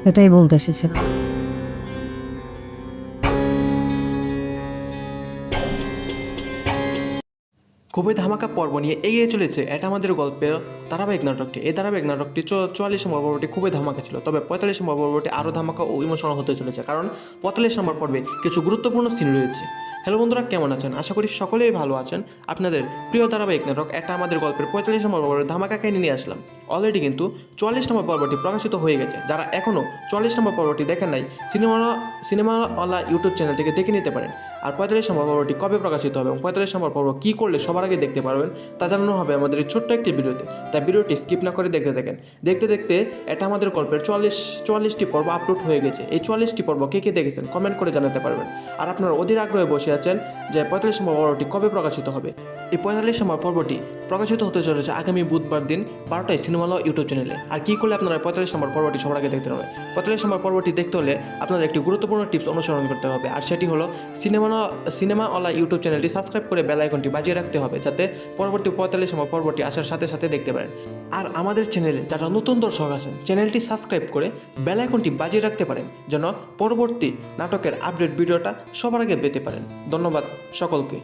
এটাই বলতে এসেছিলাম। খুবই ধামাকা পর্ব নিয়ে এগিয়ে চলেছে এটা আমাদের গল্পের ধারাবাহিক নাটকটি। এই ধারাবাহিক নাটকটি 44 নম্বর পর্বটি খুবই ধামাকা ছিল, তবে 45 নম্বর পর্বটি আরও ধামাকা ও ইমোশনাল হতে চলেছে, কারণ 45 নম্বর পর্বে কিছু গুরুত্বপূর্ণ সিন রয়েছে। হ্যালো বন্ধুরা, কেমন আছেন? আশা করি সকলেই ভালো আছেন। আপনাদের প্রিয় ধারাবাহিক নাটক এটা আমাদের গল্পের 45 নম্বর পর্বের ধামাকা কাহিনী নিয়ে আসলাম। অলরেডি কিন্তু 44 নম্বর পর্বটি প্রকাশিত হয়ে গেছে। যারা এখনও 44 নম্বর পর্বটি দেখেন নাই, সিনেমাওয়ালা ইউটিউব চ্যানেল থেকে দেখে নিতে পারেন। আর 45 নম্বর পর্বটি কবে প্রকাশিত হবে এবং 45 নম্বর পর্ব কী করলে সবার আগে দেখতে পারবেন তা জানানো হবে আমাদের এই ছোট্ট একটি ভিডিওতে। তাই ভিডিওটি স্কিপ না করে দেখতে থাকেন। দেখতে দেখতে এটা আমাদের গল্পের 44টি পর্ব আপলোড হয়ে গেছে। এই 44টি পর্ব কে কে দেখেছেন কমেন্ট করে জানাতে পারবেন। আর আপনারা অধীর আগ্রহে বসে আছেন যে 45 নম্বর পর্বটি কবে প্রকাশিত হবে। এই 45 নম্বর পর্বটি প্রকাশিত হতে চলেছে আগামী বুধবার দিন 12টায় সিনেমাওয়ালা ইউটিউব চ্যানেলে। আর কী করলে আপনারা 45 নম্বর পর্বটি সবার আগে দেখতে পারবেন? 45 নম্বর পর্বটি দেখতে হলে আপনাদের একটি গুরুত্বপূর্ণ টিপস অনুসরণ করতে হবে, আর সেটি হলো সিনেমাওয়ালা ইউটিউব চ্যানেলটি সাবস্ক্রাইব করে বেল আইকনটি বাজিয়ে রাখতে হবে, যাতে পরবর্তী 45 নম্বর পর্বটি আসার সাথে সাথে দেখতে পারেন। আর আমাদের চ্যানেলে যারা নতুন দর্শক আছেন, চ্যানেলটি সাবস্ক্রাইব করে বেল আইকনটি বাজিয়ে রাখতে পারেন, যেন পরবর্তী নাটকের আপডেট ভিডিওটা সবার আগে পেতে পারেন। ধন্যবাদ সকলকে।